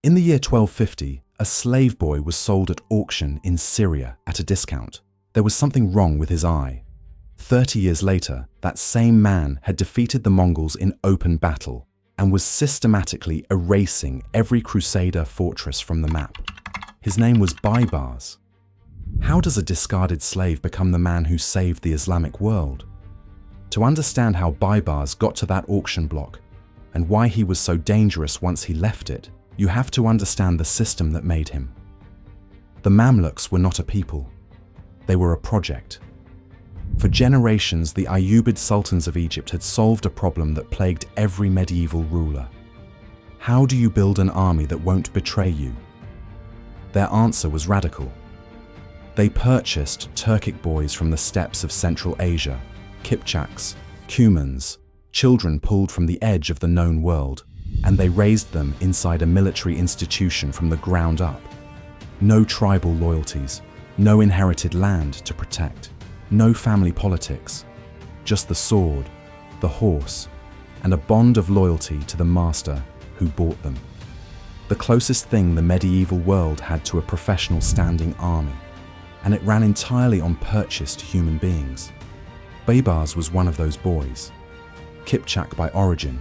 In the year 1250, a slave boy was sold at auction in Syria at a discount. There was something wrong with his eye. 30 years later, that same man had defeated the Mongols in open battle and was systematically erasing every Crusader fortress from the map. His name was Baibars. How does a discarded slave become the man who saved the Islamic world? To understand how Baibars got to that auction block and why he was so dangerous once he left it, you have to understand the system that made him. The Mamluks were not a people. They were a project. For generations, the Ayyubid sultans of Egypt had solved a problem that plagued every medieval ruler. How do you build an army that won't betray you? Their answer was radical. They purchased Turkic boys from the steppes of Central Asia, Kipchaks, Cumans, children pulled from the edge of the known world, and they raised them inside a military institution from the ground up. No tribal loyalties, no inherited land to protect, no family politics, just the sword, the horse, and a bond of loyalty to the master who bought them. The closest thing the medieval world had to a professional standing army, and it ran entirely on purchased human beings. Baibars was one of those boys. Kipchak by origin,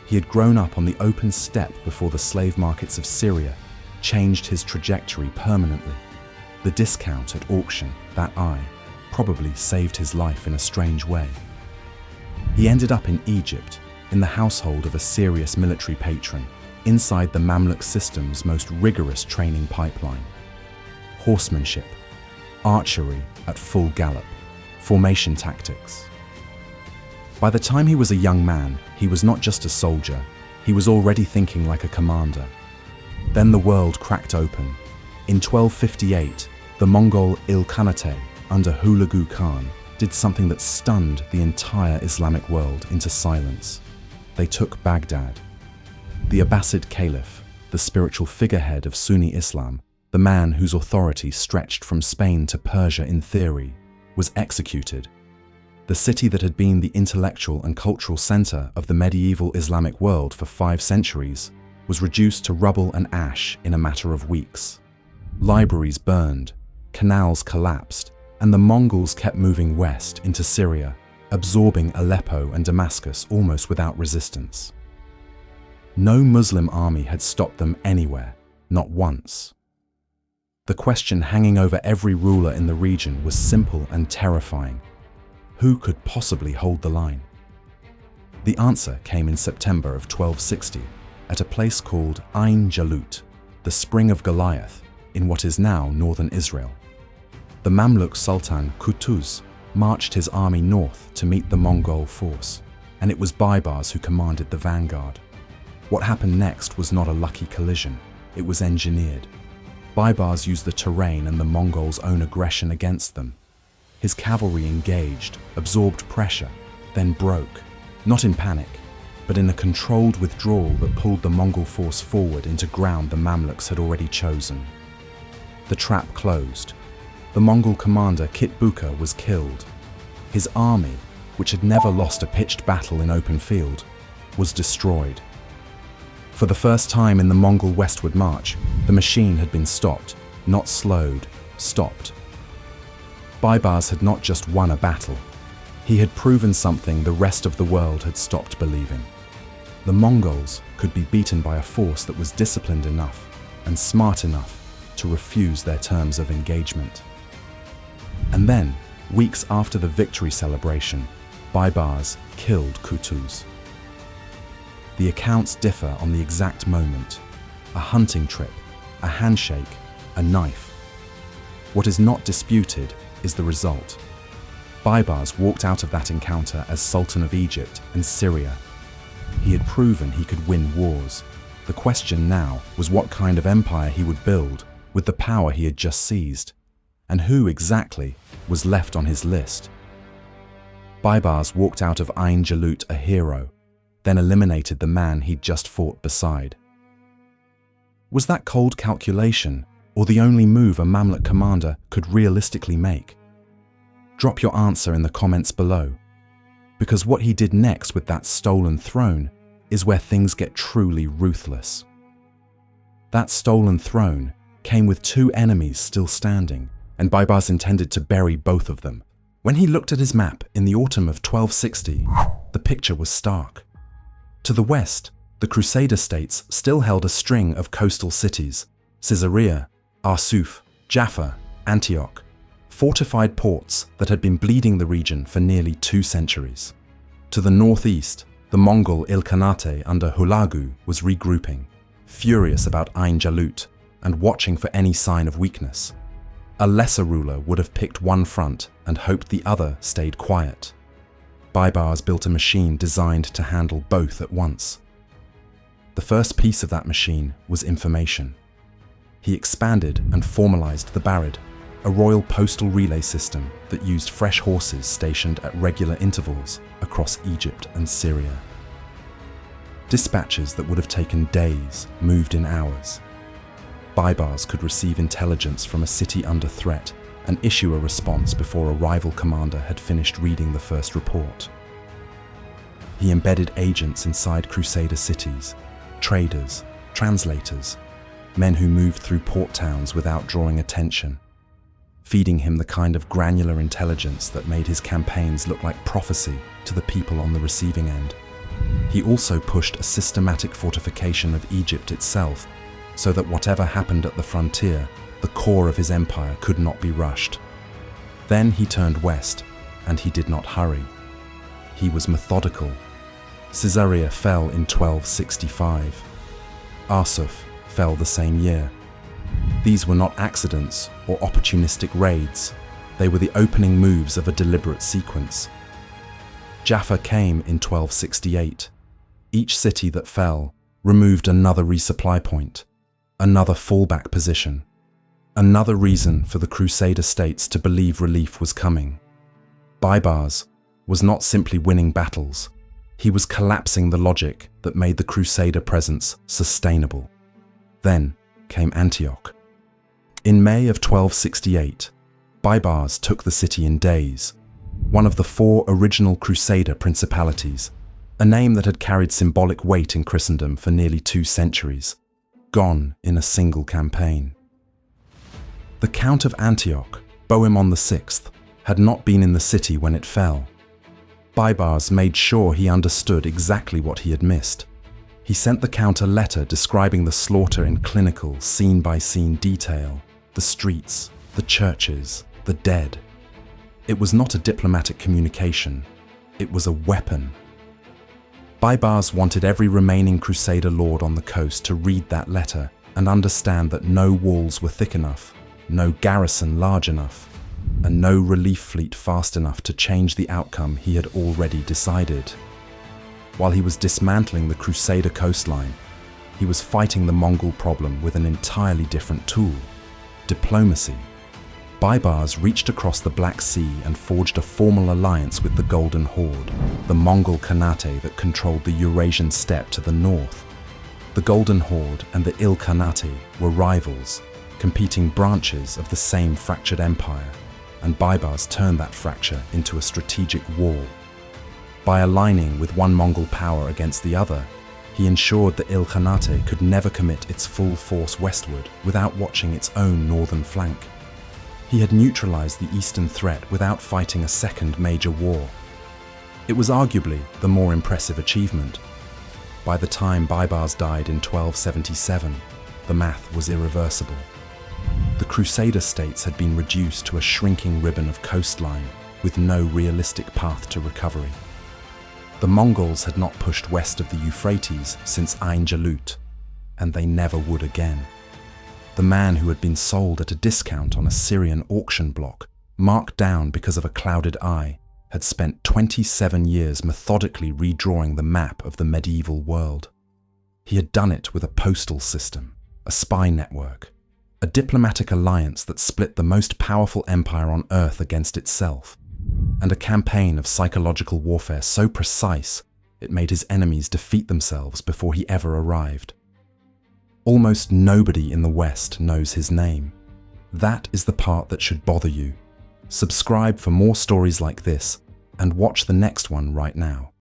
he had grown up on the open steppe before the slave markets of Syria changed his trajectory permanently. The discount at auction, that eye, probably saved his life in a strange way. He ended up in Egypt, in the household of a serious military patron, inside the Mamluk system's most rigorous training pipeline. Horsemanship, archery at full gallop, formation tactics. By the time he was a young man, he was not just a soldier, he was already thinking like a commander. Then the world cracked open. In 1258, the Mongol Il-Khanate, under Hulagu Khan, did something that stunned the entire Islamic world into silence. They took Baghdad. The Abbasid Caliph, the spiritual figurehead of Sunni Islam, the man whose authority stretched from Spain to Persia in theory, was executed. The city that had been the intellectual and cultural center of the medieval Islamic world for 5 centuries was reduced to rubble and ash in a matter of weeks. Libraries burned, canals collapsed, and the Mongols kept moving west into Syria, absorbing Aleppo and Damascus almost without resistance. No Muslim army had stopped them anywhere, not once. The question hanging over every ruler in the region was simple and terrifying. Who could possibly hold the line? The answer came in September of 1260 at a place called Ain Jalut, the spring of Goliath, in what is now northern Israel. The Mamluk Sultan Qutuz marched his army north to meet the Mongol force, and it was Baibars who commanded the vanguard. What happened next was not a lucky collision, it was engineered. Baibars used the terrain and the Mongols' own aggression against them. His cavalry engaged, absorbed pressure, then broke, not in panic, but in a controlled withdrawal that pulled the Mongol force forward into ground the Mamluks had already chosen. The trap closed. The Mongol commander Kitbuka was killed. His army, which had never lost a pitched battle in open field, was destroyed. For the first time in the Mongol westward march, the machine had been stopped, not slowed, stopped. Baibars had not just won a battle. He had proven something the rest of the world had stopped believing. The Mongols could be beaten by a force that was disciplined enough and smart enough to refuse their terms of engagement. And then, weeks after the victory celebration, Baibars killed Qutuz. The accounts differ on the exact moment: a hunting trip, a handshake, a knife. What is not disputed is the result. Baibars walked out of that encounter as Sultan of Egypt and Syria. He had proven he could win wars. The question now was what kind of empire he would build with the power he had just seized, and who exactly was left on his list. Baibars walked out of Ain Jalut a hero, then eliminated the man he'd just fought beside. Was that cold calculation, or the only move a Mamluk commander could realistically make? Drop your answer in the comments below, because what he did next with that stolen throne is where things get truly ruthless. That stolen throne came with two enemies still standing, and Baibars intended to bury both of them. When he looked at his map in the autumn of 1260, the picture was stark. To the west, the Crusader states still held a string of coastal cities: Caesarea, Arsuf, Jaffa, Antioch, fortified ports that had been bleeding the region for nearly 2 centuries. To the northeast, the Mongol Il-Khanate under Hulagu was regrouping, furious about Ain Jalut and watching for any sign of weakness. A lesser ruler would have picked one front and hoped the other stayed quiet. Baibars built a machine designed to handle both at once. The first piece of that machine was information. He expanded and formalized the barid, a royal postal relay system that used fresh horses stationed at regular intervals across Egypt and Syria. Dispatches that would have taken days moved in hours. Baibars could receive intelligence from a city under threat and issue a response before a rival commander had finished reading the first report. He embedded agents inside Crusader cities, traders, translators, men who moved through port towns without drawing attention, feeding him the kind of granular intelligence that made his campaigns look like prophecy to the people on the receiving end. He also pushed a systematic fortification of Egypt itself, so that whatever happened at the frontier, the core of his empire could not be rushed. Then he turned west, and he did not hurry. He was methodical. Caesarea fell in 1265. Arsuf fell the same year. These were not accidents or opportunistic raids. They were the opening moves of a deliberate sequence. Jaffa came in 1268. Each city that fell removed another resupply point, another fallback position, another reason for the Crusader states to believe relief was coming. Baibars was not simply winning battles, he was collapsing the logic that made the Crusader presence sustainable. Then came Antioch. In May of 1268, Baibars took the city in days, one of the 4 original Crusader principalities, a name that had carried symbolic weight in Christendom for nearly 2 centuries, gone in a single campaign. The Count of Antioch, Bohemond VI, had not been in the city when it fell. Baibars made sure he understood exactly what he had missed. He sent the Count a letter describing the slaughter in clinical, scene-by-scene detail, the streets, the churches, the dead. It was not a diplomatic communication, it was a weapon. Baibars wanted every remaining Crusader lord on the coast to read that letter and understand that no walls were thick enough, no garrison large enough, and no relief fleet fast enough to change the outcome he had already decided. While he was dismantling the Crusader coastline, he was fighting the Mongol problem with an entirely different tool: diplomacy. Baibars reached across the Black Sea and forged a formal alliance with the Golden Horde, the Mongol Khanate that controlled the Eurasian steppe to the north. The Golden Horde and the Il-Khanate were rivals, competing branches of the same fractured empire, and Baibars turned that fracture into a strategic wall. By aligning with one Mongol power against the other, he ensured the Il-Khanate could never commit its full force westward without watching its own northern flank. He had neutralized the eastern threat without fighting a second major war. It was arguably the more impressive achievement. By the time Baibars died in 1277, the math was irreversible. The Crusader states had been reduced to a shrinking ribbon of coastline with no realistic path to recovery. The Mongols had not pushed west of the Euphrates since Ain Jalut, and they never would again. The man who had been sold at a discount on a Syrian auction block, marked down because of a clouded eye, had spent 27 years methodically redrawing the map of the medieval world. He had done it with a postal system, a spy network, a diplomatic alliance that split the most powerful empire on earth against itself, and a campaign of psychological warfare so precise it made his enemies defeat themselves before he ever arrived. Almost nobody in the West knows his name. That is the part that should bother you. Subscribe for more stories like this, and watch the next one right now.